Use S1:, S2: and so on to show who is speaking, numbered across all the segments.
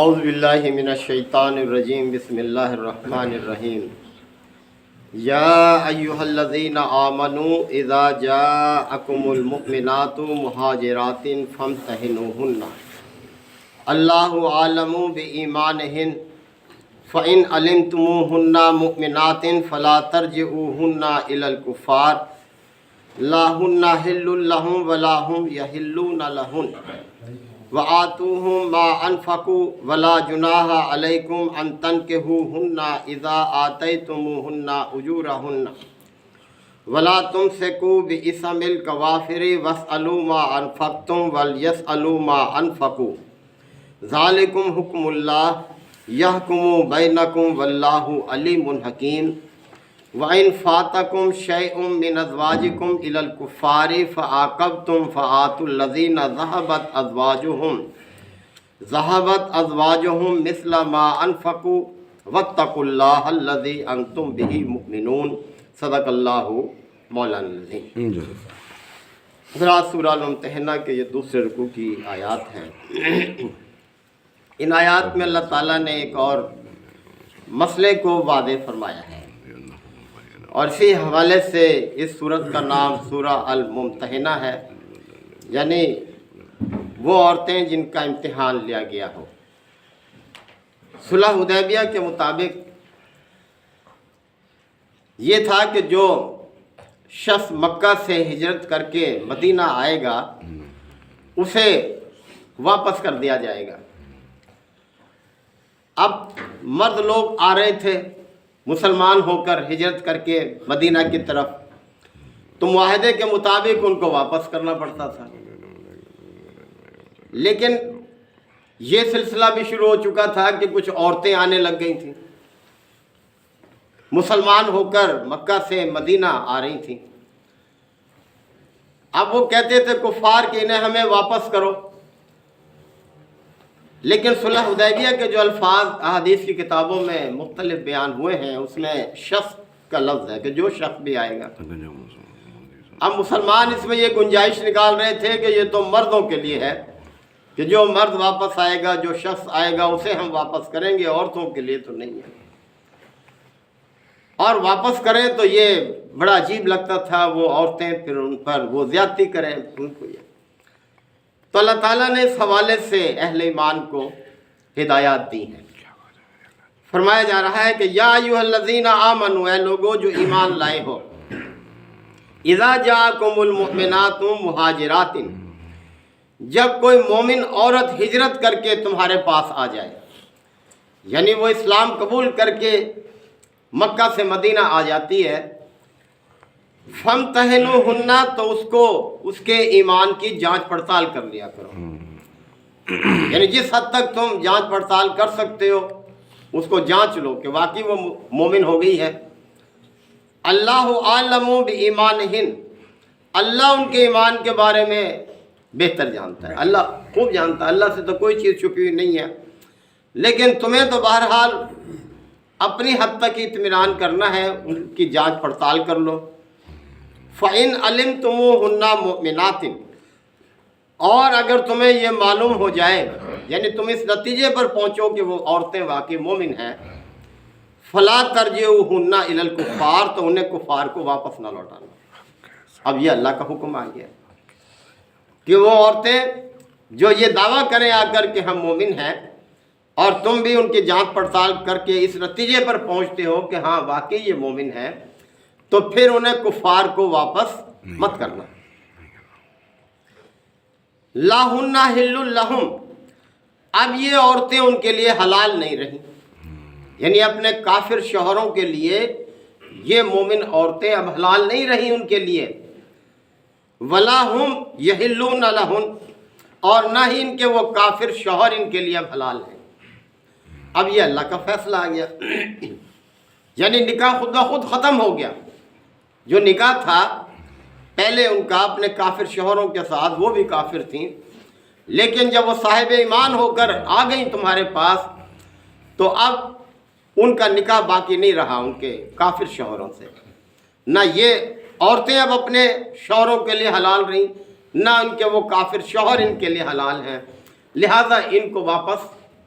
S1: اعوذ باللہ من الشیطان الرجیم بسم اللہ الرحمن الرحیم یا ایہا الذین آمنوا اذا جاءکم المؤمنات مہاجرات فامتحنوہن اللہ عالم بایمانہن فإن علمتموہن مؤمنات فلا ترجعوہن الی الکفار لا ہن حل لہم ولا ہم یحلون لہن وآتوہم ما انفقوا ولا جناح علیکم ان تنکحوہن اذا آتیتموہن اجورہن ولا تمسکوا باسم الکوافر واسألوا ما انفقتم ولیسألوا ما انفقوا ذالکم حکم اللہ یحکم بینکم واللہ علیم حکیم وَإِنْ فَاتَكُمْ شَيْءٌ مِّنْ أَزْوَاجِكُمْ إِلَى الْكُفَّارِ فَعَاقَبْتُمْ فَآتُوا الَّذِينَ ذَهَبَتْ أَزْوَاجُهُمْ مِثْلَ مَا أَنفَقُوا وَاتَّقُوا اللَّهَ الَّذِي أَنْتُمْ بِهِ مُؤْمِنُونَ صدق اللہ مولانا العظیم۔ حضرات، سورہ الممتحنہ کے یہ دوسرے رکوع کی آیات ہیں۔ ان آیات میں اللہ تعالیٰ نے ایک اور مسئلے کو واضح فرمایا ہے، اور اسی حوالے سے اس سورت کا نام سورہ الممتحنہ ہے، یعنی وہ عورتیں جن کا امتحان لیا گیا ہو۔ صلح حدیبیہ کے مطابق یہ تھا کہ جو شخص مکہ سے ہجرت کر کے مدینہ آئے گا اسے واپس کر دیا جائے گا۔ اب مرد لوگ آ رہے تھے مسلمان ہو کر ہجرت کر کے مدینہ کی طرف، تو معاہدے کے مطابق ان کو واپس کرنا پڑتا تھا، لیکن یہ سلسلہ بھی شروع ہو چکا تھا کہ کچھ عورتیں آنے لگ گئی تھیں، مسلمان ہو کر مکہ سے مدینہ آ رہی تھیں۔ اب وہ کہتے تھے کفار کہ انہیں ہمیں واپس کرو، لیکن صلح حدیبیہ کے جو الفاظ احادیث کی کتابوں میں مختلف بیان ہوئے ہیں اس میں شخص کا لفظ ہے کہ جو شخص بھی آئے گا۔ اب مسلمان اس میں یہ گنجائش نکال رہے تھے کہ یہ تو مردوں کے لیے ہے کہ جو مرد واپس آئے گا، جو شخص آئے گا اسے ہم واپس کریں گے، عورتوں کے لیے تو نہیں ہے۔ اور واپس کریں تو یہ بڑا عجیب لگتا تھا، وہ عورتیں پھر ان پر وہ زیادتی کریں ان کو۔ یہ تو اللہ تعالیٰ نے اس حوالے سے اہل ایمان کو ہدایات دی ہیں۔ فرمایا جا رہا ہے کہ یا ایھا الذین آمنوا، اے لوگو جو ایمان لائے ہو، اذا جاءکم المؤمنات مہاجرات، جب کوئی مومن عورت ہجرت کر کے تمہارے پاس آ جائے، یعنی وہ اسلام قبول کر کے مکہ سے مدینہ آ جاتی ہے، فامتحنوہن، تو اس کو اس کے ایمان کی جانچ پڑتال کر لیا کرو، یعنی جس حد تک تم جانچ پڑتال کر سکتے ہو اس کو جانچ لو کہ واقعی وہ مومن ہو گئی ہے۔ اللہ عالم بایمانہن، اللہ ان کے ایمان کے بارے میں بہتر جانتا ہے، اللہ خوب جانتا ہے، اللہ سے تو کوئی چیز چھپی ہوئی نہیں ہے، لیکن تمہیں تو بہرحال اپنی حد تک اطمینان کرنا ہے، ان کی جانچ پڑتال کر لو۔ فَإِنْ عَلِمْتُمُوهُنَّ مُؤْمِنَاتٍ، اور اگر تمہیں یہ معلوم ہو جائے، یعنی تم اس نتیجے پر پہنچو کہ وہ عورتیں واقعی مومن ہیں، فَلَا تَرْجِعُوهُنَّ إِلَى الْكُفَّارِ، تو انہیں کفار کو واپس نہ لوٹانا۔ اب یہ اللہ کا حکم آ گیا کہ وہ عورتیں جو یہ دعویٰ کریں آ کر کہ ہم مومن ہیں، اور تم بھی ان کی جانچ پڑتال کر کے اس نتیجے پر پہنچتے ہو کہ ہاں واقعی یہ مومن ہیں، تو پھر انہیں کفار کو واپس مت کرنا۔ لا ہن حل لہم، اب یہ عورتیں ان کے لیے حلال نہیں رہیں، یعنی اپنے کافر شوہروں کے لیے یہ مومن عورتیں اب حلال نہیں رہیں ان کے لیے۔ ولا ہم یحلون لہن، اور نہ ہی ان کے وہ کافر شوہر ان کے لیے اب حلال ہیں۔ اب یہ اللہ کا فیصلہ آ گیا، یعنی نکاح خود بخود ختم ہو گیا۔ جو نکاح تھا پہلے ان کا اپنے کافر شوہروں کے ساتھ، وہ بھی کافر تھیں، لیکن جب وہ صاحب ایمان ہو کر آ گئیں تمہارے پاس، تو اب ان کا نکاح باقی نہیں رہا ان کے کافر شوہروں سے۔ نہ یہ عورتیں اب اپنے شوہروں کے لیے حلال رہیں، نہ ان کے وہ کافر شوہر ان کے لیے حلال ہیں، لہذا ان کو واپس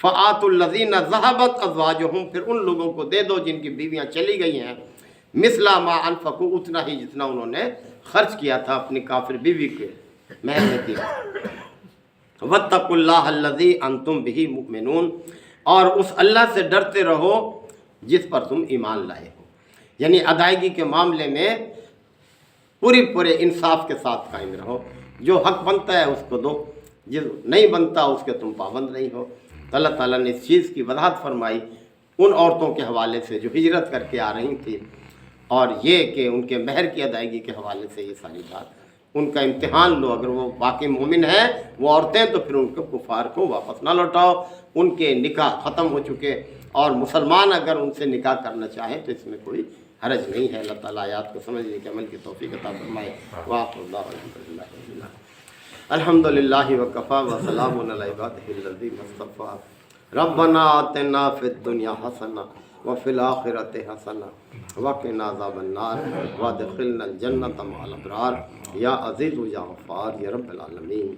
S1: فآتوا الذین ذہبت ازواجہم، پھر ان لوگوں کو دے دو جن کی بیویاں چلی گئی ہیں، مثل ما انفقوا، اتنا ہی جتنا انہوں نے خرچ کیا تھا اپنی کافر بیوی کے مہر میں کیا۔ واتقوا اللہ الذی انتم بہ مؤمنون، اور اس اللہ سے ڈرتے رہو جس پر تم ایمان لائے ہو، یعنی ادائیگی کے معاملے میں پورے انصاف کے ساتھ قائم رہو، جو حق بنتا ہے اس کو دو، جو نہیں بنتا اس کے تم پابند نہیں ہو۔ تو اللہ تعالیٰ نے اس چیز کی وضاحت فرمائی ان عورتوں کے حوالے سے جو ہجرت کر کے آ رہی تھیں، اور یہ کہ ان کے مہر کی ادائیگی کے حوالے سے یہ ساری بات، ان کا امتحان لو، اگر وہ واقعی مومن ہیں وہ عورتیں تو پھر ان کو کفار کو واپس نہ لوٹاؤ، ان کے نکاح ختم ہو چکے، اور مسلمان اگر ان سے نکاح کرنا چاہیں تو اس میں کوئی حرج نہیں ہے۔ اللہ تعالیٰ آیات کو سمجھنے کے عمل کی توفیق عطا فرمائے۔ وآخر دعوانا الحمد للہ وکفیٰ وسلام علی عبادہ الذین اصطفیٰ۔ ربنا آتنا فی الدنیا حسنہ وفی الآخرۃ حسنہ وقنا عذاب النار وادخلنا الجنۃ مع الابرار یا عزیز یا غفار یا رب العالمین۔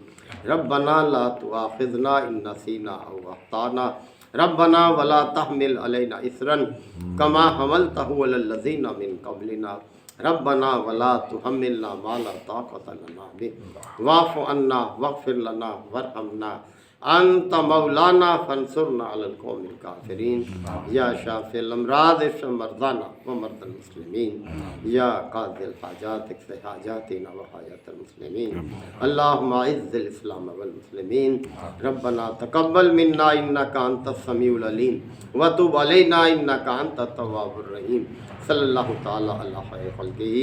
S1: ربنا لا تؤاخذنا ان نسینا او اخطانا ربنا ولا تحمل علینا اصرا کما حملتہ علی الذین من قبلنا ربنا ولا تحملنا ما لا طاقۃ لنا بہ واعف عنا واغفر لنا وارحمنا انت مولانا فانصرنا علی القوم الکافرین۔ یا شافی الامراض اشف مرضانا ومرضى المسلمین، یا قاضی الحاجات اقض حاجاتنا وحاجات المسلمین۔ اللہم اعز الاسلام والمسلمین، ربنا تقبل منا انک انت السمیع العلیم وتب علینا انک انت التواب الرحیم۔ صلی اللہ تعالی علی خیر خلقہ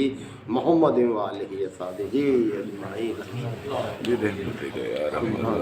S1: محمد وآلہ وصحبہ اجمعین۔